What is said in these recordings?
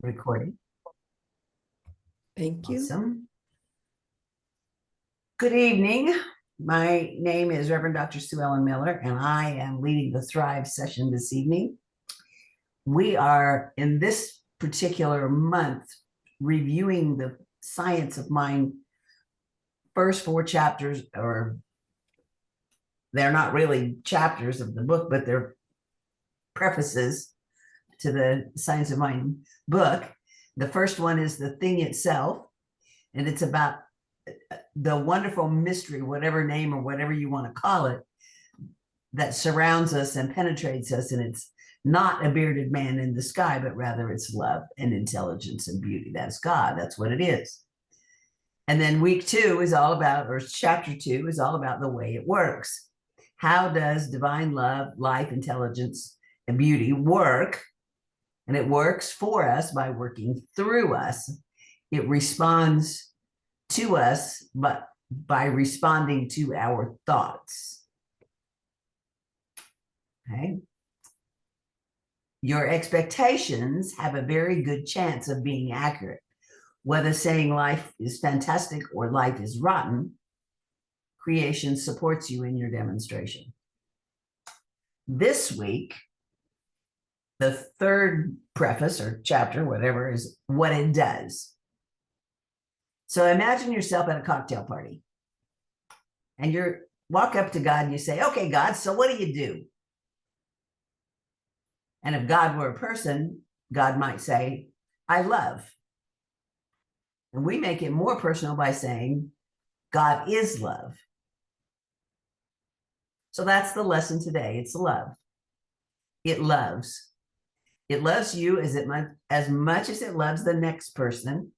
Recording. Thank you. Awesome. Good evening. My name is Reverend Dr. Suellen Miller, and I am leading the Thrive session this evening. We are, in this particular month, reviewing the Science of Mind first 4 chapters, or they're not really chapters of the book, but they're prefaces to the Science of Mind book. The first one is The Thing Itself, and it's about the wonderful mystery, whatever name or whatever you want to call it, that surrounds us and penetrates us. And it's not a bearded man in the sky, but rather it's love and intelligence and beauty. That's God. That's what it is. And then week 2 is all about, or chapter 2 is all about the way it works. How does divine love, life, intelligence, and beauty work? And it works for us by working through us. It responds to us, but by responding to our thoughts. Okay. Your expectations have a very good chance of being accurate. Whether saying life is fantastic or life is rotten, creation supports you in your demonstration. This week, the third preface or chapter, whatever, is what it does. So imagine yourself at a cocktail party and you walk up to God and you say, okay, God, so what do you do? And if God were a person, God might say, I love. And we make it more personal by saying, God is love. So that's the lesson today. It's love. It loves. It loves you as much as it loves the next person,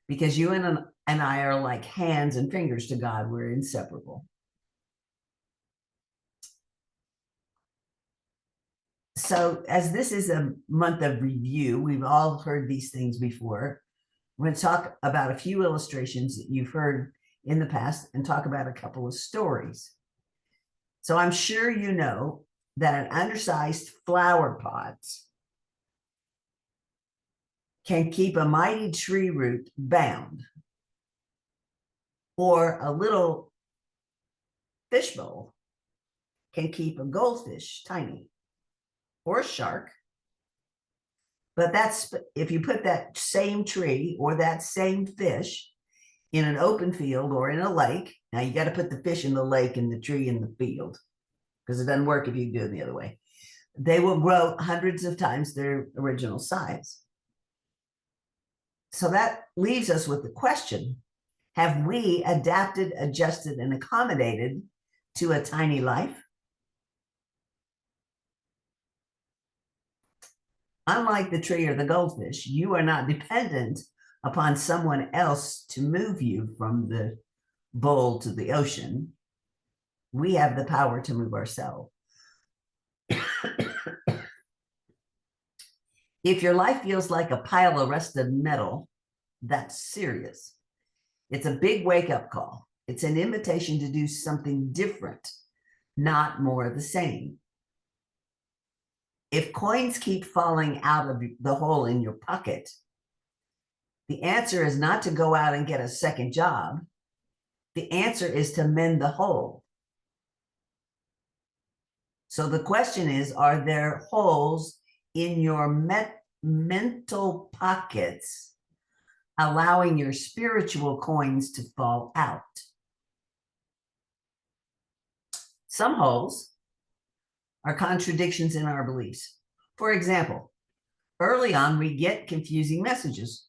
because you and I are like hands and fingers to God. We're inseparable. So as this is a month of review, we've all heard these things before. We're going to talk about a few illustrations that you've heard in the past and talk about a couple of stories. So I'm sure you know that an undersized flower pot can keep a mighty tree root bound, or a little fishbowl can keep a goldfish tiny, or a shark. But that's if you put that same tree or that same fish in an open field or in a lake. Now you got to put the fish in the lake and the tree in the field, because it doesn't work if you do it the other way. They will grow hundreds of times their original size. So that leaves us with the question, have we adapted, adjusted, and accommodated to a tiny life? Unlike the tree or the goldfish, you are not dependent upon someone else to move you from the bowl to the ocean. We have the power to move ourselves. If your life feels like a pile of rusted metal, that's serious. It's a big wake-up call. It's an invitation to do something different, not more of the same. If coins keep falling out of the hole in your pocket, the answer is not to go out and get a second job. The answer is to mend the hole. So the question is, are there holes in your mental pockets allowing your spiritual coins to fall out? Some holes are contradictions in our beliefs. For example, early on, we get confusing messages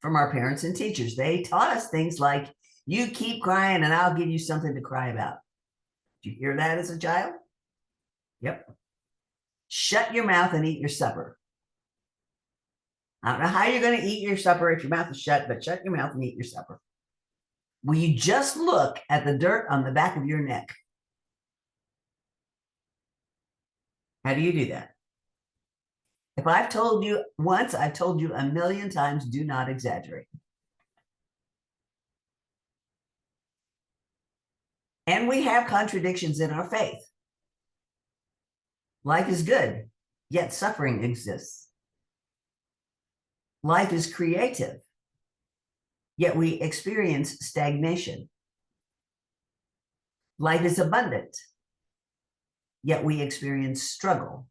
from our parents and teachers. They taught us things like, you keep crying and I'll give you something to cry about. Did you hear that as a child? Yep. Shut your mouth and eat your supper. I don't know how you're going to eat your supper if your mouth is shut, but shut your mouth and eat your supper. Will you just look at the dirt on the back of your neck? How do you do that? If I've told you once, I've told you a million times, do not exaggerate. And we have contradictions in our faith. Life is good, yet suffering exists. Life is creative, yet we experience stagnation. Life is abundant, yet we experience struggle.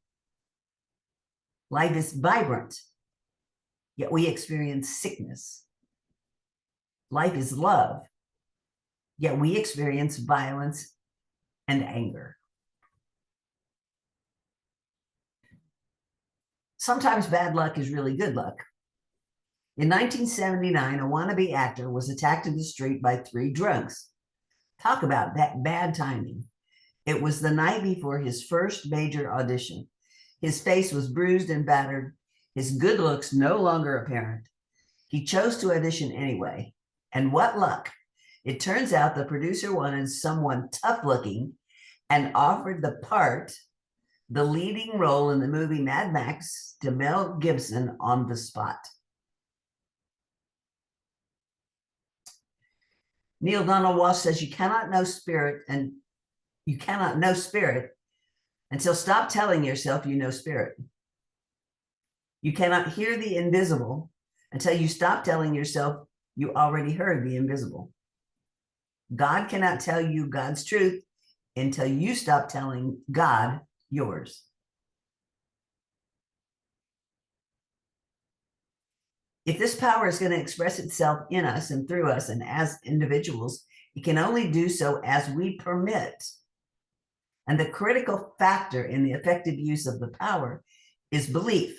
Life is vibrant, yet we experience sickness. Life is love, yet we experience violence and anger. Sometimes bad luck is really good luck. In 1979, a wannabe actor was attacked in the street by 3 drunks. Talk about that bad timing. It was the night before his first major audition. His face was bruised and battered, his good looks no longer apparent. He chose to audition anyway. And what luck! It turns out the producer wanted someone tough-looking and offered the leading role in the movie Mad Max, to Mel Gibson on the spot. Neil Donald Walsh says you cannot know spirit until stop telling yourself you know spirit. You cannot hear the invisible until you stop telling yourself you already heard the invisible. God cannot tell you God's truth until you stop telling God yours. If this power is going to express itself in us and through us and as individuals, it can only do so as we permit. And the critical factor in the effective use of the power is belief.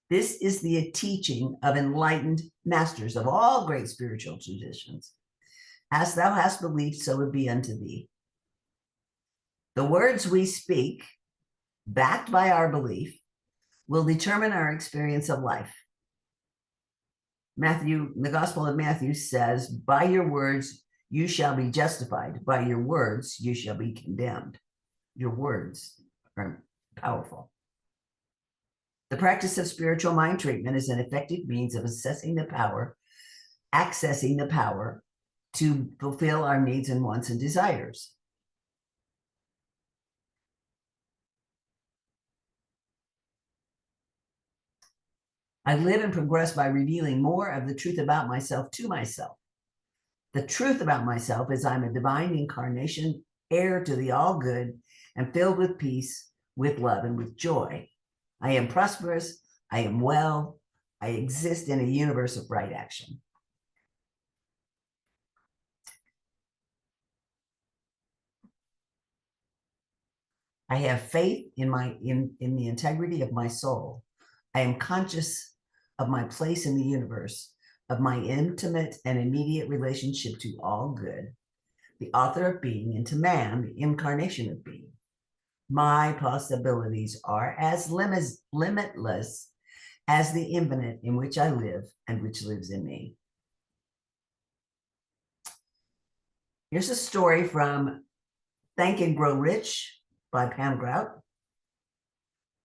This is the teaching of enlightened masters of all great spiritual traditions. As thou hast believed, so it be unto thee. The words we speak, backed by our belief, will determine our experience of life. The Gospel of Matthew says, by your words you shall be justified. By your words you shall be condemned. Your words are powerful. The practice of spiritual mind treatment is an effective means of accessing the power to fulfill our needs and wants and desires. I live and progress by revealing more of the truth about myself to myself. The truth about myself is I'm a divine incarnation, heir to the all good, and filled with peace, with love, and with joy. I am prosperous, I am well, I exist in a universe of right action. I have faith in the integrity of my soul. I am conscious of my place in the universe, of my intimate and immediate relationship to all good, the author of being, and to man, the incarnation of being. My possibilities are as limitless as the infinite in which I live and which lives in me. Here's a story from Think and Grow Rich by Pam Grout.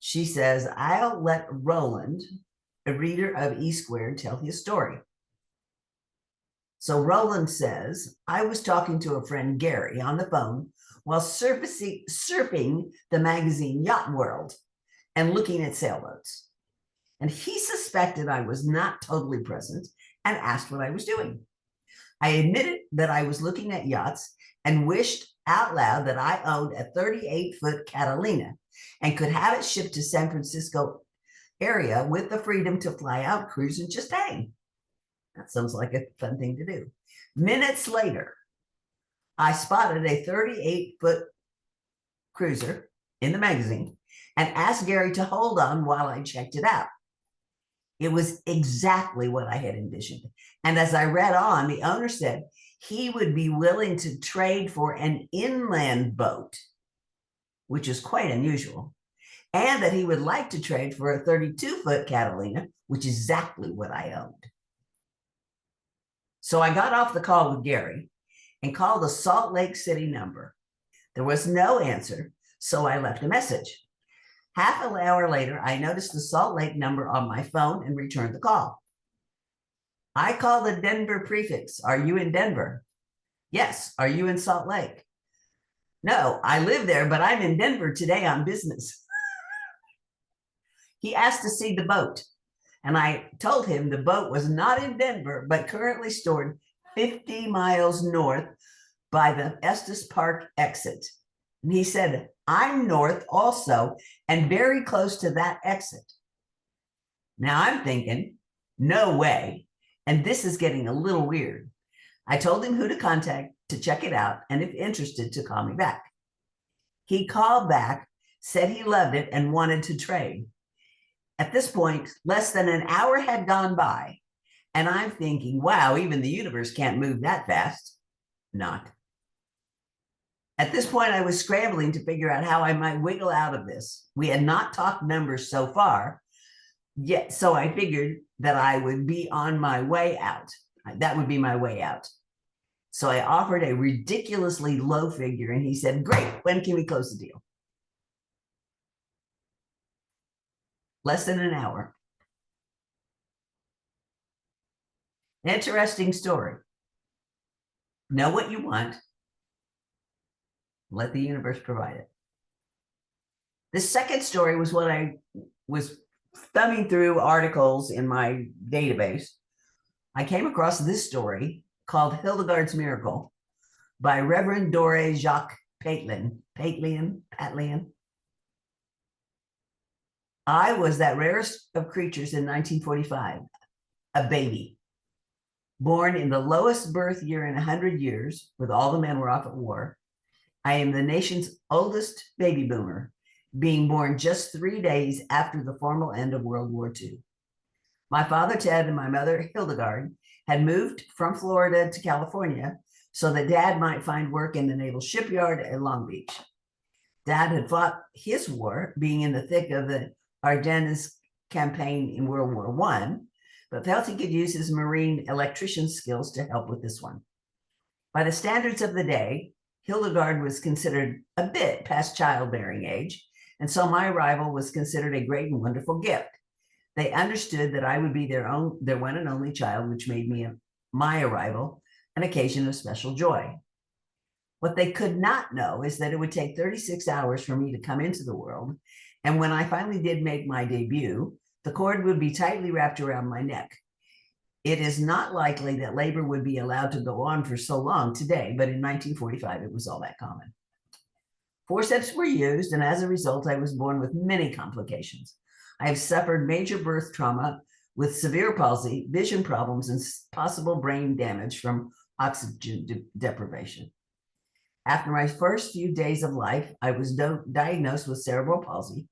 She says, I'll let Roland, a reader of E Squared, tell his story. So Roland says, I was talking to a friend, Gary, on the phone while surfing the magazine Yacht World and looking at sailboats. And he suspected I was not totally present and asked what I was doing. I admitted that I was looking at yachts and wished out loud that I owned a 38-foot Catalina and could have it shipped to San Francisco area with the freedom to fly out, cruise, and just hang. That sounds like a fun thing to do. Minutes later, I spotted a 38-foot cruiser in the magazine and asked Gary to hold on while I checked it out. It was exactly what I had envisioned. And as I read on, the owner said he would be willing to trade for an inland boat, which is quite unusual, and that he would like to trade for a 32-foot Catalina, which is exactly what I owned. So I got off the call with Gary and called the Salt Lake City number. There was no answer, so I left a message. Half an hour later, I noticed the Salt Lake number on my phone and returned the call. I called the Denver prefix. Are you in Denver? Yes. Are you in Salt Lake? No, I live there, but I'm in Denver today on business. He asked to see the boat. And I told him the boat was not in Denver, but currently stored 50 miles north by the Estes Park exit. And he said, I'm north also and very close to that exit. Now I'm thinking, no way. And this is getting a little weird. I told him who to contact to check it out and if interested to call me back. He called back, said he loved it and wanted to trade. At this point, less than an hour had gone by, and I'm thinking, wow, even the universe can't move that fast. Not. At this point, I was scrambling to figure out how I might wiggle out of this. We had not talked numbers so far yet, so I figured that I would be on my way out. That would be my way out. So I offered a ridiculously low figure, and he said, great, when can we close the deal? Less than an hour. Interesting story. Know what you want. Let the universe provide it. The second story was what I was thumbing through articles in my database. I came across this story called Hildegard's Miracle by Reverend Dore Jacques Patlian. I was that rarest of creatures in 1945, a baby, born in the lowest birth year in 100 years, with all the men were off at war. I am the nation's oldest baby boomer, being born just 3 days after the formal end of World War II. My father, Ted, and my mother, Hildegard, had moved from Florida to California so that Dad might find work in the Naval Shipyard at Long Beach. Dad had fought his war, being in the thick of the Ardennes campaign in World War I, but felt he could use his marine electrician skills to help with this one. By the standards of the day, Hildegard was considered a bit past childbearing age, and so my arrival was considered a great and wonderful gift. They understood that I would be their one and only child, which made my arrival an occasion of special joy. What they could not know is that it would take 36 hours for me to come into the world, and when I finally did make my debut, the cord would be tightly wrapped around my neck. It is not likely that labor would be allowed to go on for so long today, but in 1945, it was all that common. Forceps were used, and as a result, I was born with many complications. I have suffered major birth trauma with severe palsy, vision problems, and possible brain damage from oxygen deprivation. After my first few days of life, I was diagnosed with cerebral palsy.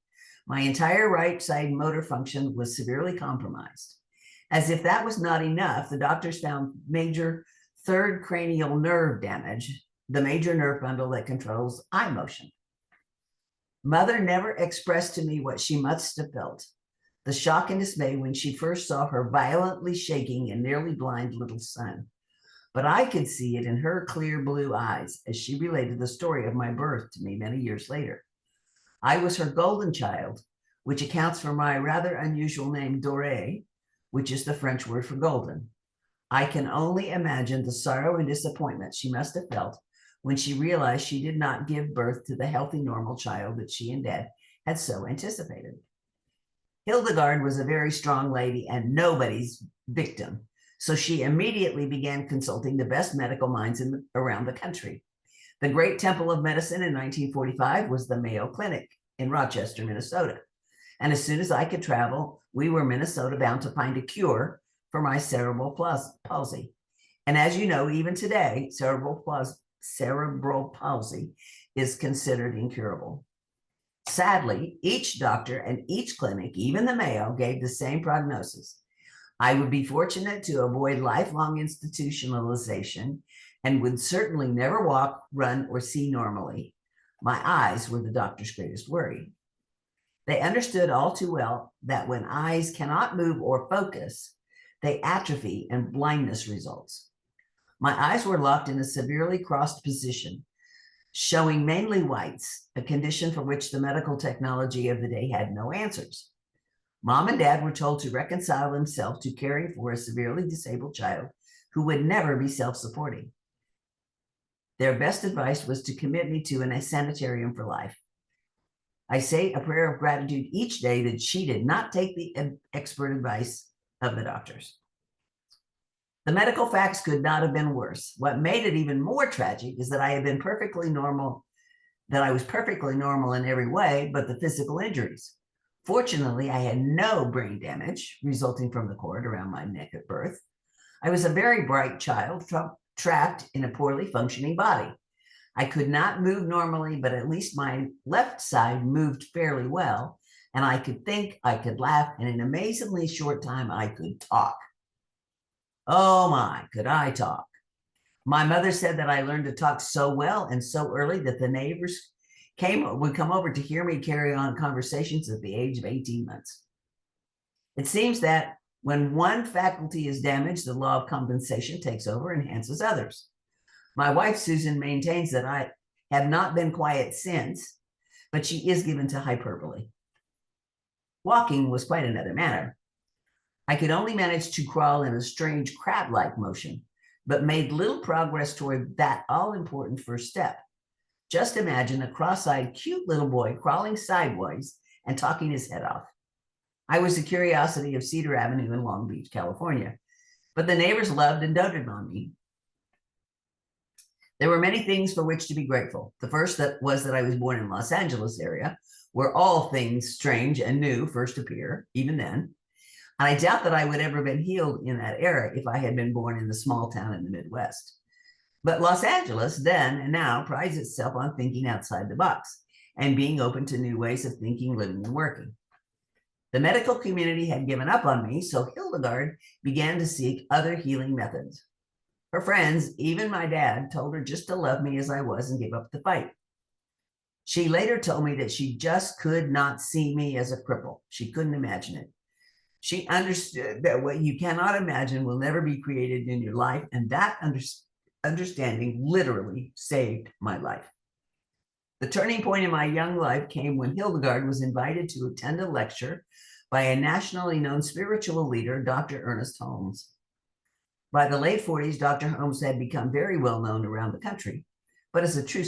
My entire right side motor function was severely compromised. As if that was not enough, the doctors found major third cranial nerve damage, the major nerve bundle that controls eye motion. Mother never expressed to me what she must have felt, the shock and dismay when she first saw her violently shaking and nearly blind little son. But I could see it in her clear blue eyes as she related the story of my birth to me many years later. I was her golden child, which accounts for my rather unusual name, Dore, which is the French word for golden. I can only imagine the sorrow and disappointment she must have felt when she realized she did not give birth to the healthy, normal child that she and Dad had so anticipated. Hildegard was a very strong lady and nobody's victim, so she immediately began consulting the best medical minds around the country. The great temple of medicine in 1945 was the Mayo Clinic in Rochester, Minnesota. And as soon as I could travel, we were Minnesota bound to find a cure for my cerebral palsy. And as you know, even today, cerebral palsy is considered incurable. Sadly, each doctor and each clinic, even the Mayo, gave the same prognosis. I would be fortunate to avoid lifelong institutionalization and would certainly never walk, run, or see normally. My eyes were the doctor's greatest worry. They understood all too well that when eyes cannot move or focus, they atrophy and blindness results. My eyes were locked in a severely crossed position, showing mainly whites, a condition for which the medical technology of the day had no answers. Mom and Dad were told to reconcile themselves to caring for a severely disabled child who would never be self-supporting. Their best advice was to commit me to a sanitarium for life. I say a prayer of gratitude each day that she did not take the expert advice of the doctors. The medical facts could not have been worse. What made it even more tragic is that I was perfectly normal in every way, but the physical injuries. Fortunately, I had no brain damage resulting from the cord around my neck at birth. I was a very bright child trapped in a poorly functioning body. I could not move normally, but at least my left side moved fairly well, and I could think, I could laugh, and in an amazingly short time, I could talk. Oh my, could I talk? My mother said that I learned to talk so well and so early that the neighbors would come over to hear me carry on conversations at the age of 18 months. It seems that when one faculty is damaged, the law of compensation takes over and enhances others. My wife, Susan, maintains that I have not been quiet since, but she is given to hyperbole. Walking was quite another matter. I could only manage to crawl in a strange crab-like motion, but made little progress toward that all-important first step. Just imagine a cross-eyed, cute little boy crawling sideways and talking his head off. I was the curiosity of Cedar Avenue in Long Beach, California, but the neighbors loved and doted on me. There were many things for which to be grateful. The first was that I was born in Los Angeles area, where all things strange and new first appear, even then. And I doubt that I would ever have been healed in that era if I had been born in the small town in the Midwest. But Los Angeles then and now prides itself on thinking outside the box and being open to new ways of thinking, living, and working. The medical community had given up on me, so Hildegard began to seek other healing methods. Her friends, even my dad, told her just to love me as I was and give up the fight. She later told me that she just could not see me as a cripple. She couldn't imagine it. She understood that what you cannot imagine will never be created in your life, and that understanding literally saved my life. The turning point in my young life came when Hildegard was invited to attend a lecture by a nationally known spiritual leader, Dr. Ernest Holmes. By the late 40s, Dr. Holmes had become very well known around the country, but as a true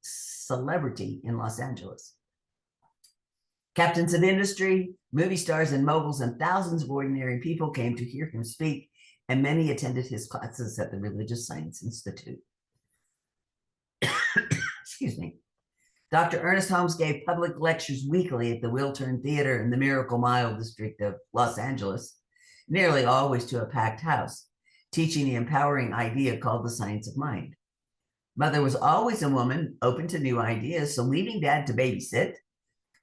celebrity in Los Angeles. Captains of industry, movie stars and moguls, and thousands of ordinary people came to hear him speak, and many attended his classes at the Religious Science Institute. Excuse me. Dr. Ernest Holmes gave public lectures weekly at the Wiltern Theater in the Miracle Mile district of Los Angeles, nearly always to a packed house, teaching the empowering idea called the science of mind. Mother was always a woman open to new ideas, so leaving Dad to babysit,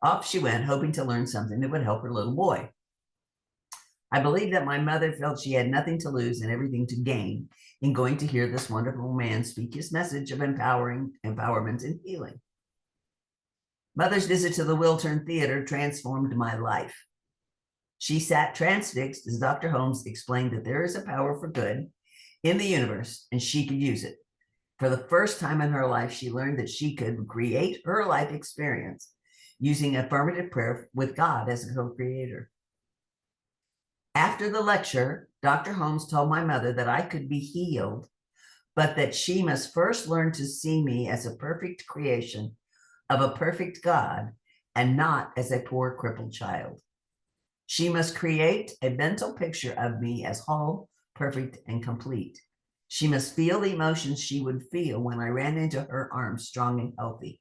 off she went, hoping to learn something that would help her little boy. I believe that my mother felt she had nothing to lose and everything to gain in going to hear this wonderful man speak his message of empowerment and healing. Mother's visit to the Wiltern Theater transformed my life. She sat transfixed as Dr. Holmes explained that there is a power for good in the universe and she could use it. For the first time in her life, she learned that she could create her life experience using affirmative prayer with God as a co-creator. After the lecture, Dr. Holmes told my mother that I could be healed, but that she must first learn to see me as a perfect creation of a perfect God and not as a poor crippled child. She must create a mental picture of me as whole, perfect, and complete. She must feel the emotions she would feel when I ran into her arms strong and healthy.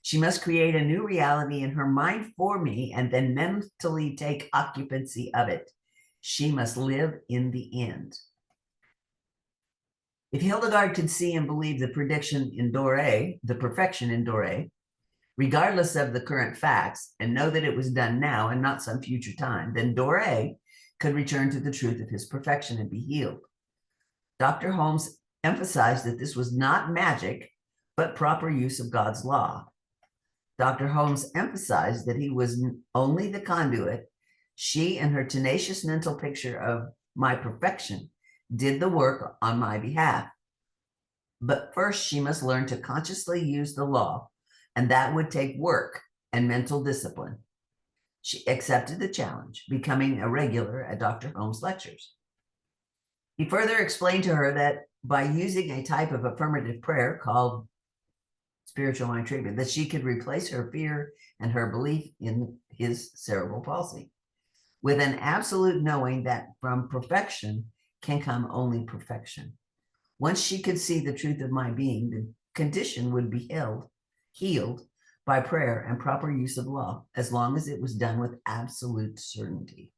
She must create a new reality in her mind for me and then mentally take occupancy of it. She must live in the end. If Hildegard could see and believe the prediction in Doré, the perfection in Doré, regardless of the current facts, and know that it was done now and not some future time, then Doré could return to the truth of his perfection and be healed. Dr. Holmes emphasized that this was not magic, but proper use of God's law. Dr. Holmes emphasized that he was only the conduit. She and her tenacious mental picture of my perfection did the work on my behalf. But first, she must learn to consciously use the law, and that would take work and mental discipline. She accepted the challenge, becoming a regular at Dr. Holmes' lectures. He further explained to her that by using a type of affirmative prayer called spiritual mind treatment, that she could replace her fear and her belief in his cerebral palsy with an absolute knowing that from perfection can come only perfection. Once she could see the truth of my being, the condition would be healed by prayer and proper use of law, as long as it was done with absolute certainty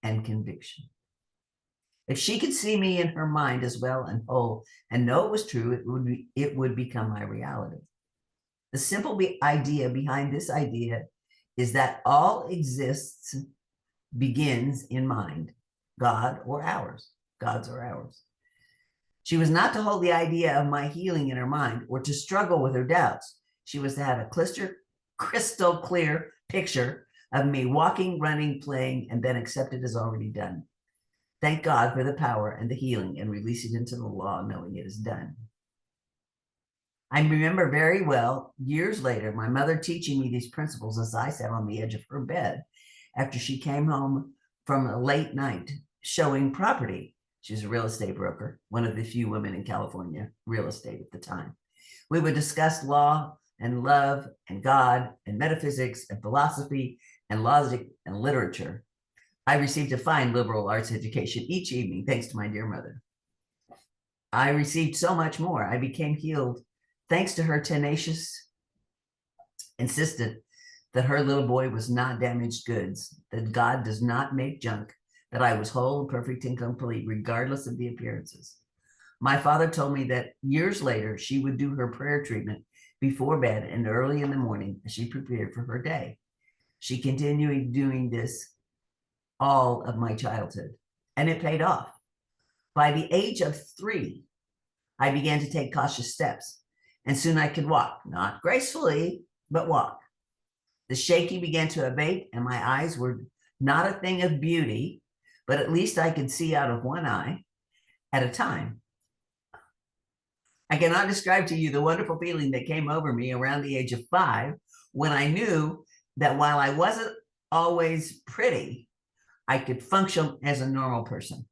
and conviction. If she could see me in her mind as well and whole and know it was true, it would become my reality. The simple idea behind this idea is that all exists begins in mind, God or ours, God's or ours. She was not to hold the idea of my healing in her mind or to struggle with her doubts. She was to have a crystal clear picture of me walking, running, playing, and then accept it as already done. Thank God for the power and the healing and release it into the law, knowing it is done. I remember very well, years later, my mother teaching me these principles as I sat on the edge of her bed after she came home from a late night showing property. She was a real estate broker, one of the few women in California real estate at the time. We would discuss law and love and God and metaphysics and philosophy and logic and literature. I received a fine liberal arts education each evening, thanks to my dear mother. I received so much more. I became healed thanks to her tenacious insistence that her little boy was not damaged goods, that God does not make junk, that I was whole, perfect, and complete, regardless of the appearances. My father told me that years later, she would do her prayer treatment before bed and early in the morning as she prepared for her day. She continued doing this all of my childhood, and it paid off. By the age of 3, I began to take cautious steps, and soon I could walk, not gracefully, but walk. The shaking began to abate, and my eyes were not a thing of beauty, but at least I could see out of one eye at a time. I cannot describe to you the wonderful feeling that came over me around the age of 5 when I knew that while I wasn't always pretty, I could function as a normal person.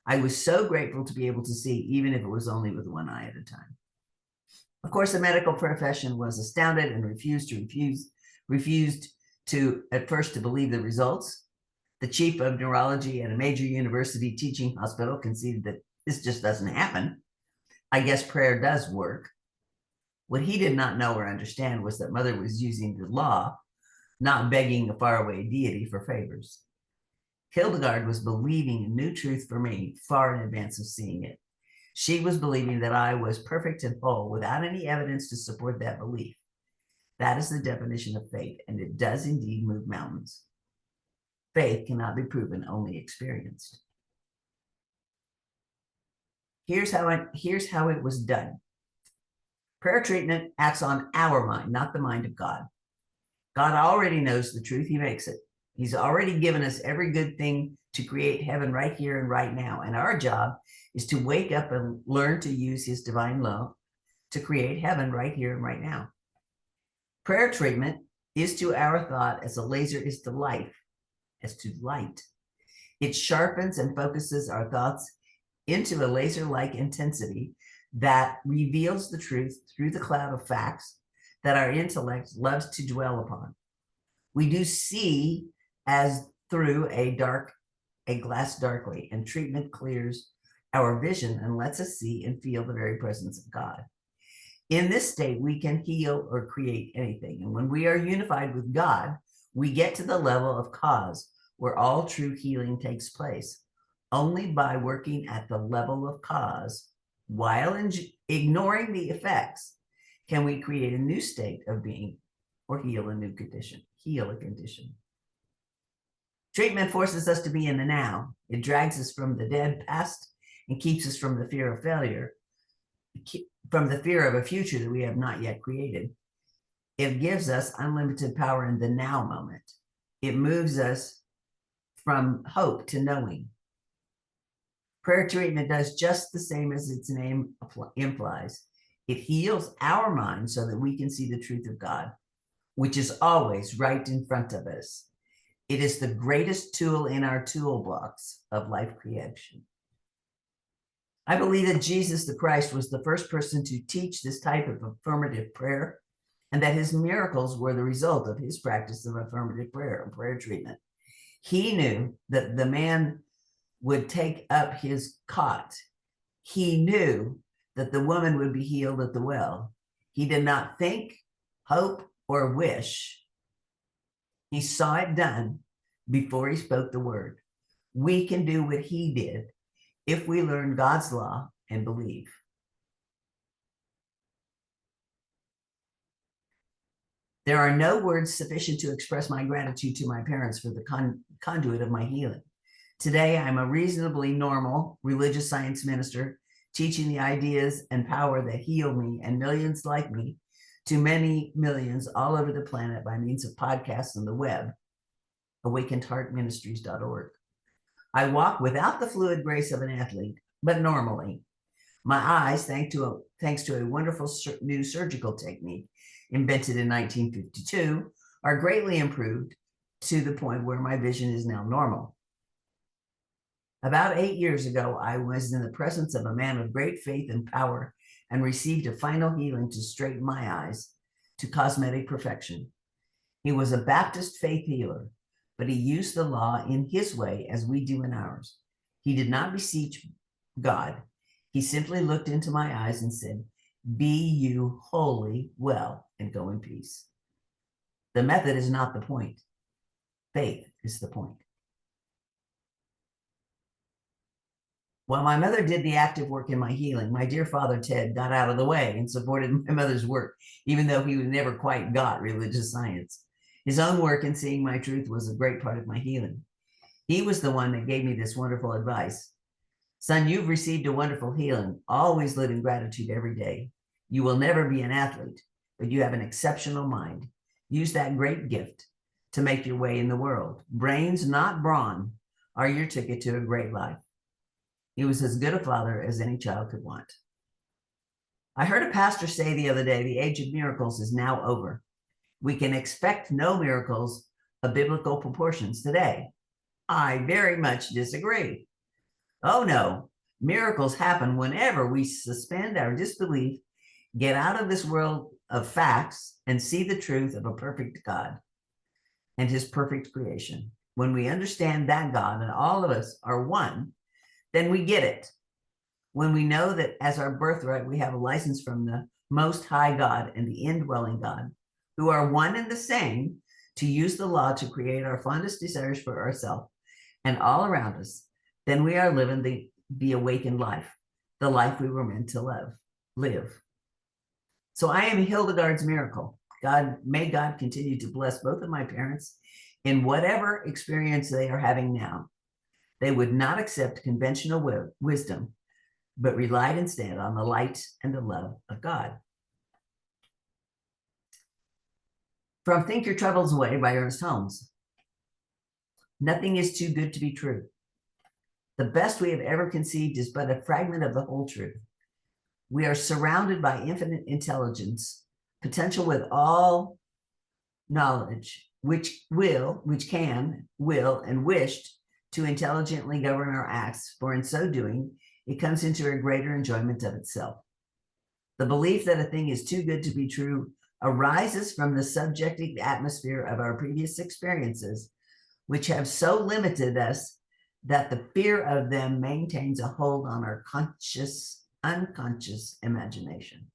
I was so grateful to be able to see, even if it was only with one eye at a time. Of course, the medical profession was astounded and refused to at first to believe the results. The chief of neurology at a major university teaching hospital conceded that this just doesn't happen. I guess prayer does work. What he did not know or understand was that mother was using the law, not begging a faraway deity for favors. Hildegard was believing a new truth for me far in advance of seeing it. She was believing that I was perfect and whole without any evidence to support that belief. That is the definition of faith, and it does indeed move mountains. Faith cannot be proven, only experienced. Here's how it was done. Prayer treatment acts on our mind, not the mind of God. God already knows the truth. He makes it. He's already given us every good thing to create heaven right here and right now. And our job is to wake up and learn to use his divine love to create heaven right here and right now. Prayer treatment is to our thought as a laser is to life, as to light. It sharpens and focuses our thoughts into a laser-like intensity that reveals the truth through the cloud of facts that our intellect loves to dwell upon. We do see as through a glass darkly, and treatment clears our vision and lets us see and feel the very presence of God. In this state, we can heal or create anything. And when we are unified with God, we get to the level of cause where all true healing takes place. Only by working at the level of cause while ignoring the effects can we create a new state of being or heal a condition. Treatment forces us to be in the now. It drags us from the dead past and keeps us from the fear of failure, from the fear of a future that we have not yet created. It gives us unlimited power in the now moment. It moves us from hope to knowing. Prayer treatment does just the same as its name implies. It heals our mind so that we can see the truth of God, which is always right in front of us. It is the greatest tool in our toolbox of life creation. I believe that Jesus the Christ was the first person to teach this type of affirmative prayer, and that his miracles were the result of his practice of affirmative prayer and prayer treatment. He knew that the man would take up his cot. He knew that the woman would be healed at the well. He did not think, hope, or wish. He saw it done before he spoke the word. We can do what he did if we learn God's law and believe. There are no words sufficient to express my gratitude to my parents for the conduit of my healing. Today, I'm a reasonably normal religious science minister, teaching the ideas and power that heal me and millions like me to many millions all over the planet by means of podcasts and the web, awakenedheartministries.org. I walk without the fluid grace of an athlete, but normally. My eyes, thanks to a wonderful new surgical technique invented in 1952, are greatly improved to the point where my vision is now normal. About 8 years ago, I was in the presence of a man of great faith and power and received a final healing to straighten my eyes to cosmetic perfection. He was a Baptist faith healer, but he used the law in his way as we do in ours. He did not beseech God. He simply looked into my eyes and said, "Be you wholly well and go in peace." The method is not the point. Faith is the point. While my mother did the active work in my healing, my dear father, Ted, got out of the way and supported my mother's work, even though he never quite got religious science. His own work in seeing my truth was a great part of my healing. He was the one that gave me this wonderful advice. "Son, you've received a wonderful healing. Always live in gratitude every day. You will never be an athlete, but you have an exceptional mind. Use that great gift to make your way in the world. Brains, not brawn, are your ticket to a great life." He was as good a father as any child could want. I heard a pastor say the other day, the age of miracles is now over. We can expect no miracles of biblical proportions today. I very much disagree. Oh no, miracles happen whenever we suspend our disbelief, get out of this world of facts, and see the truth of a perfect God and his perfect creation. When we understand that God and all of us are one, then we get it. When we know that as our birthright, we have a license from the Most High God and the indwelling God, who are one and the same, to use the law to create our fondest desires for ourselves and all around us, then we are living the awakened life, the life we were meant to live. So I am Hildegard's miracle. May God continue to bless both of my parents in whatever experience they are having now. They would not accept conventional wisdom, but relied instead on the light and the love of God. From Think Your Troubles Away by Ernest Holmes. Nothing is too good to be true. The best we have ever conceived is but a fragment of the whole truth. We are surrounded by infinite intelligence, potential with all knowledge, which can, and wished to intelligently govern our acts, for in so doing, it comes into a greater enjoyment of itself. The belief that a thing is too good to be true arises from the subjective atmosphere of our previous experiences, which have so limited us that the fear of them maintains a hold on our unconscious imagination.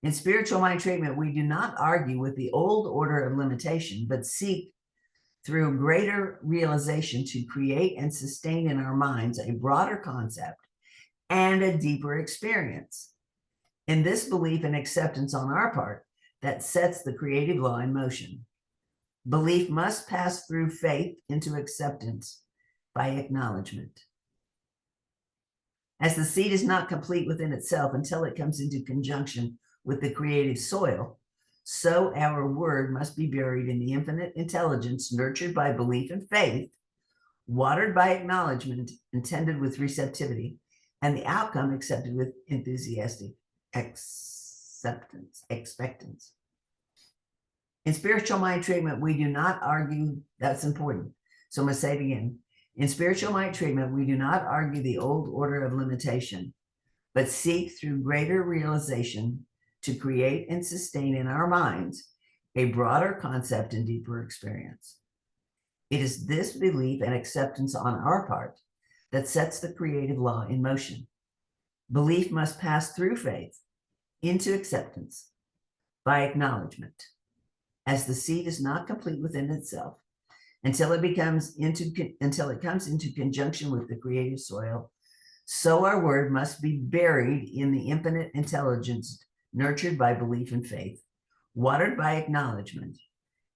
In spiritual mind treatment, we do not argue with the old order of limitation, but seek through greater realization to create and sustain in our minds a broader concept and a deeper experience. In this belief and acceptance on our part that sets the creative law in motion. Belief must pass through faith into acceptance by acknowledgement. As the seed is not complete within itself until it comes into conjunction with the creative soil, so our word must be buried in the infinite intelligence nurtured by belief and faith, watered by acknowledgement, intended with receptivity, and the outcome accepted with enthusiastic expectance. In spiritual mind treatment, we do not argue. That's important. So I'm going to say it again. In spiritual mind treatment, we do not argue the old order of limitation, but seek through greater realization to create and sustain in our minds a broader concept and deeper experience. It is this belief and acceptance on our part that sets the creative law in motion. Belief must pass through faith into acceptance by acknowledgement, as the seed is not complete within itself until it comes into conjunction with the creative soil. So our word must be buried in the infinite intelligence, nurtured by belief and faith, watered by acknowledgement,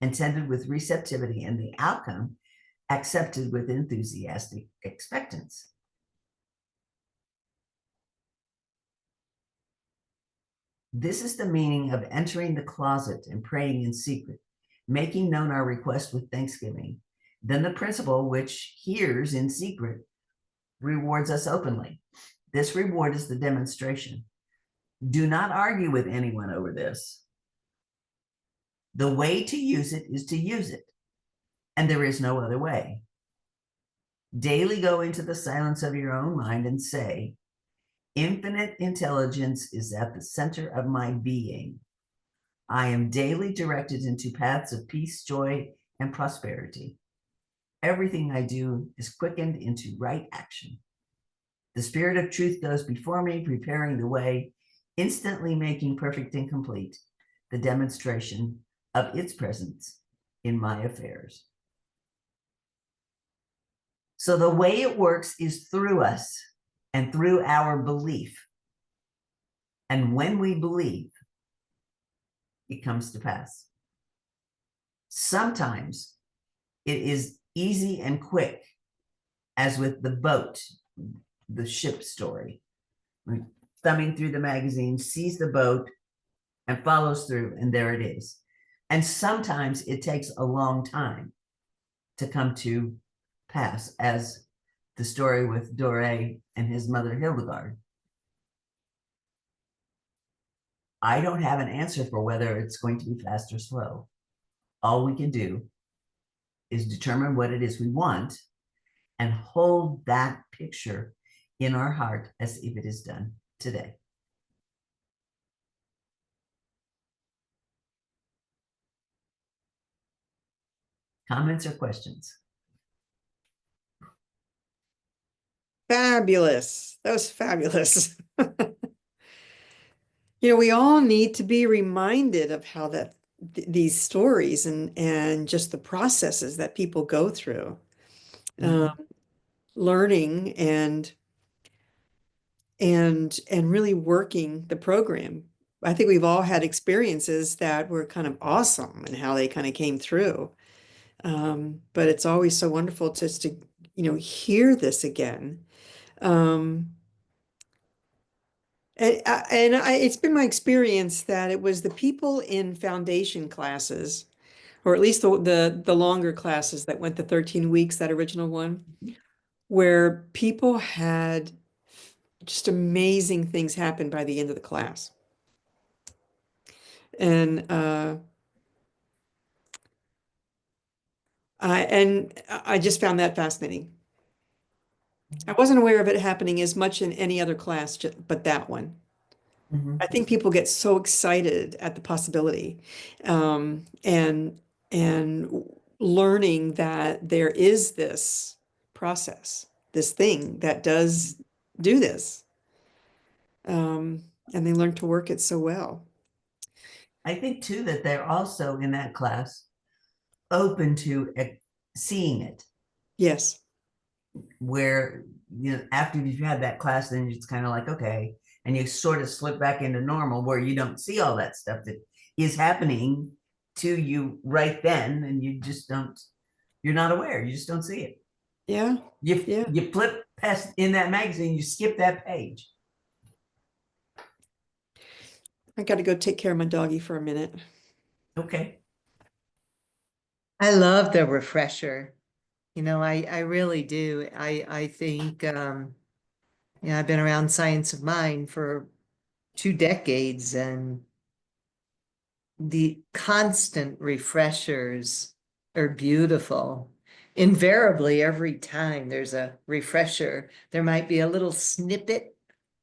intended with receptivity, and the outcome accepted with enthusiastic expectance. This is the meaning of entering the closet and praying in secret, making known our request with thanksgiving. Then the principle which hears in secret rewards us openly. This reward is the demonstration. Do not argue with anyone over this. The way to use it is to use it, and there is no other way. Daily go into the silence of your own mind and say, infinite intelligence is at the center of my being. I am daily directed into paths of peace, joy, and prosperity. Everything I do is quickened into right action. The spirit of truth goes before me, preparing the way, instantly making perfect and complete the demonstration of its presence in my affairs. So the way it works is through us and through our belief. And when we believe, it comes to pass. Sometimes it is easy and quick, as with the boat, the ship story. Thumbing through the magazine, sees the boat and follows through, and there it is. And sometimes it takes a long time to come to pass, as the story with Doré and his mother Hildegard. I don't have an answer for whether it's going to be fast or slow. All we can do is determine what it is we want and hold that picture in our heart as if it is done today. Comments or questions? Fabulous. That was fabulous. We all need to be reminded of how these stories and just the processes that people go through, learning and really working the program. I think we've all had experiences that were kind of awesome and how they kind of came through. But it's always so wonderful just to, hear this again. It's been my experience that it was the people in foundation classes, or at least the longer classes that went the 13 weeks, that original one, where people had just amazing things happen by the end of the class. And I just found that fascinating. I wasn't aware of it happening as much in any other class, but that one. I think people get so excited at the possibility, and learning that there is this process, this thing that does do this, and they learn to work it so well. I think too that they're also in that class open to seeing it. Yes. Where, after you've had that class, then it's kind of like, okay, and you sort of slip back into normal where you don't see all that stuff that is happening to you right then, and you're not aware, you just don't see it. Yeah. You flip past in that magazine, you skip that page. I got to go take care of my doggy for a minute. Okay. I love the refresher. I really do. I think, I've been around science of mind for 2 decades, and the constant refreshers are beautiful invariably, every time there's a refresher, there might be a little snippet,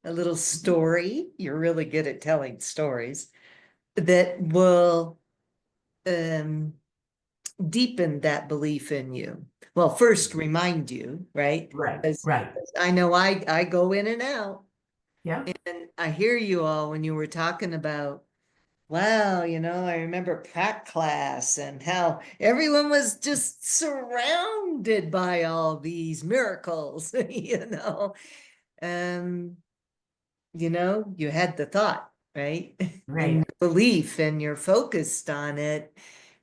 a little story. You're really good at telling stories that will deepen that belief in you. Well, first remind you, right? Right, 'Cause right. I know I go in and out, Yeah. and I hear you all when you were talking about, wow, I remember prac class and how everyone was just surrounded by all these miracles, Um, you had the thought, right? And Right. your belief, and you're focused on it,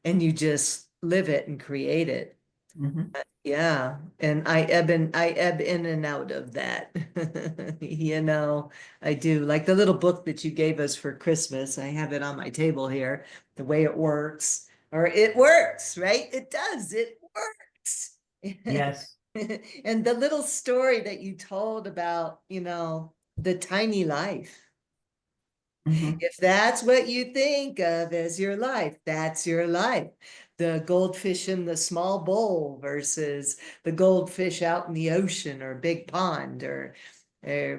and you just live it and create it. Mhm. Yeah, and I ebb in and out of that. I do. Like the little book that you gave us for Christmas, I have it on my table here, The Way It Works, or It Works, right? It does, it works. Yes. And the little story that you told about, the tiny life. Mhm. If that's what you think of as your life, that's your life. The goldfish in the small bowl versus the goldfish out in the ocean or big pond, or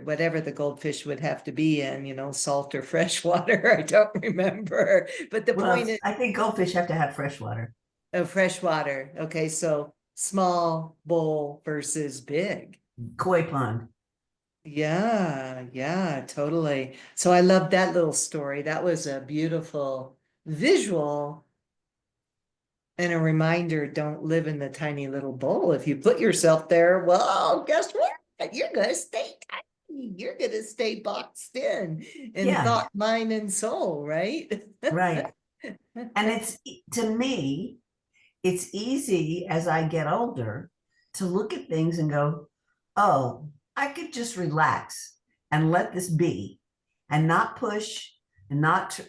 whatever the goldfish would have to be in, salt or fresh water. I don't remember. But the Well, point is, I think goldfish have to have fresh water. fresh water. Okay, so small bowl versus big. Koi pond. Yeah, yeah, totally. So I love that little story. That was a beautiful visual and a reminder, don't live in the tiny little bowl. If you put yourself there, well, guess what? You're gonna stay tiny. You're gonna stay boxed in Yeah, thought, mind, and soul, right? right. And to me, it's easy as I get older to look at things and go, oh, I could just relax and let this be and not push and not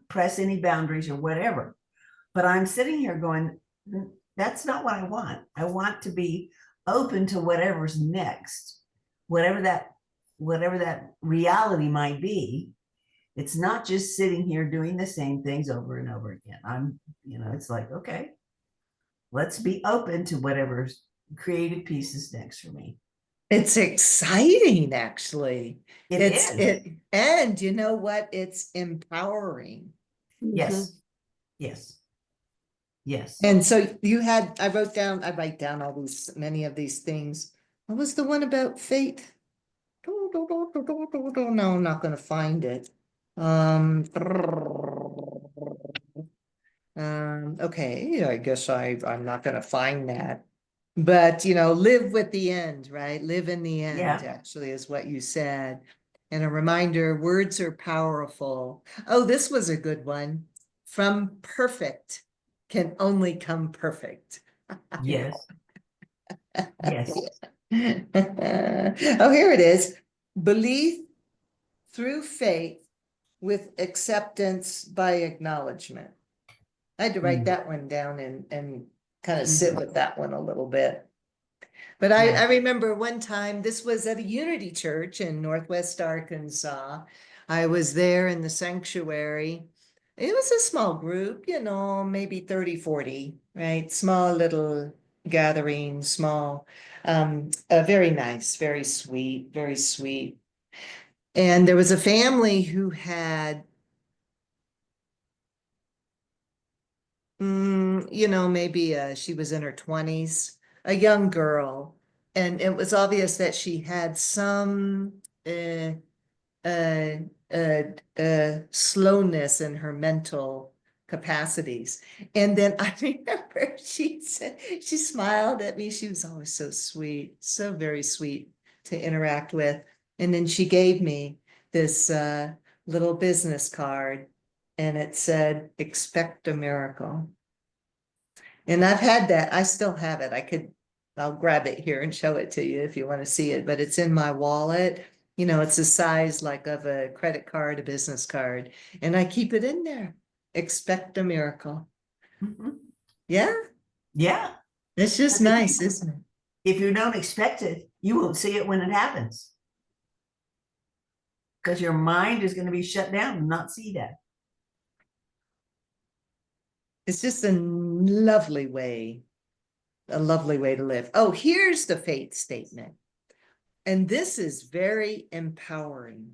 press any boundaries or whatever. But I'm sitting here going, that's not what I want. I want to be open to whatever's next, whatever that whatever that reality might be. It's not just sitting here doing the same things over and over again. It's like, okay, let's be open to whatever's creative piece is next for me. It's exciting, actually. It is. And you know what? It's empowering. Yes. Yes. Yes. And so I write down many of these things. What was the one about fate? No, I'm not going to find it. Okay, I guess I'm not going to find that. But, live with the end, right? Live in the end, Yeah. actually, is what you said. And a reminder, words are powerful. Oh, this was a good one. From perfect can only come perfect. Yes. Yes. Oh, here it is. Belief through faith with acceptance by acknowledgement. I had to write Mm. that one down and kind of sit Mhm. with that one a little bit. But I Yeah. remember one time, this was at a Unity Church in Northwest Arkansas. I was there in the sanctuary. It was a small group, maybe 30, 40, right? Small little gathering, small, very nice, very sweet, very sweet. And there was a family who had, maybe she was in her 20s, a young girl. And it was obvious that she had some uh, uh, slowness in her mental capacities. And then I remember she said, she smiled at me. She was always so sweet, so very sweet to interact with. And then she gave me this little business card, and it said, expect a miracle. And I've had that. I still have it. I'll grab it here and show it to you if you want to see it, but it's in my wallet. It's the size like of a credit card, a business card, and I keep it in there. Expect a miracle. Mhm. Yeah, Yeah. it's just nice, isn't it? If you don't expect it, you won't see it when it happens because your mind is going to be shut down and not see that. It's just a lovely way a lovely way to live. Oh, here's the faith statement. And this is very empowering.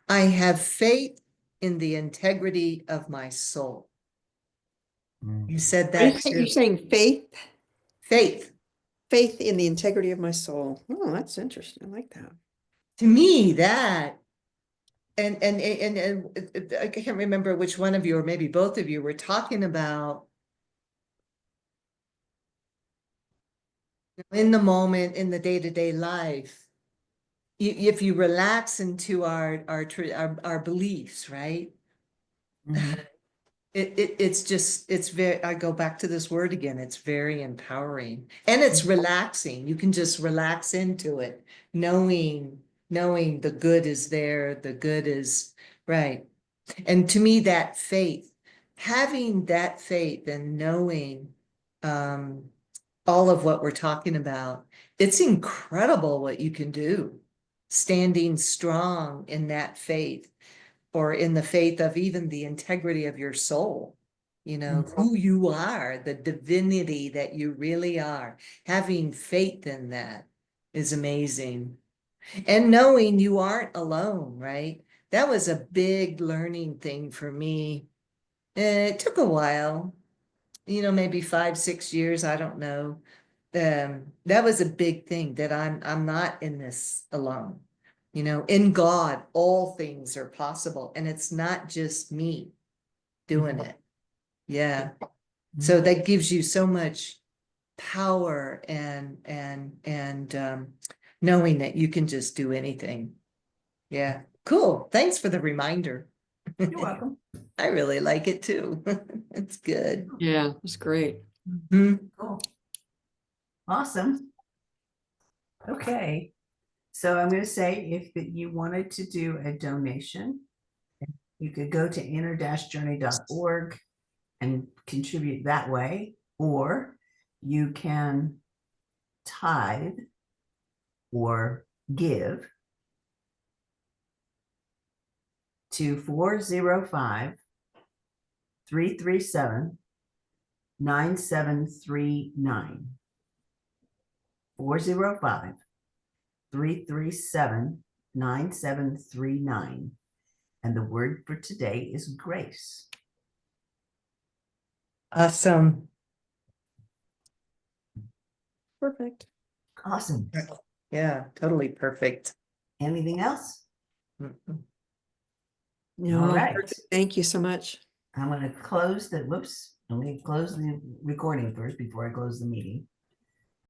I have faith in the integrity of my soul. You said that You're too. saying faith? Faith. Faith in the integrity of my soul. Oh, that's interesting. I like that. To me, that and I can't remember which one of you, or maybe both of you, were talking about in the moment, in the day-to-day life, if you relax into our beliefs, right? Mhm. It's very, I go back to this word again, it's very empowering and it's relaxing. You can just relax into it, knowing the good is there, the good is right. And to me, that faith, having that faith and knowing all of what we're talking about, it's incredible what you can do standing strong in that faith, or in the faith of even the integrity of your soul, you know, who you are, the divinity that you really are. Having faith in that is amazing. And knowing you aren't alone, right? That was a big learning thing for me. It took a while, you know, maybe 5, 6 years, I don't know. That was a big thing, that I'm not in this alone. You know, in God, all things are possible, and it's not just me doing it. Yeah. So that gives you so much power and knowing that you can just do anything. Yeah. Cool. Thanks for the reminder. You're welcome. I really like it too. It's good. Yeah, that's great. Mhm. Cool. Awesome. Okay. So I'm going to say, if you wanted to do a donation, you could go to inner-journey.org and contribute that way, or you can tithe or give to 405-337-9739. 405-337-9739. And the word for today is grace. Awesome. Perfect. Awesome. Yeah, totally perfect. Anything else? Mhm. No, All right. perfect. Thank you so much. I'm going to close the, whoops, let me close the recording first before I close the meeting.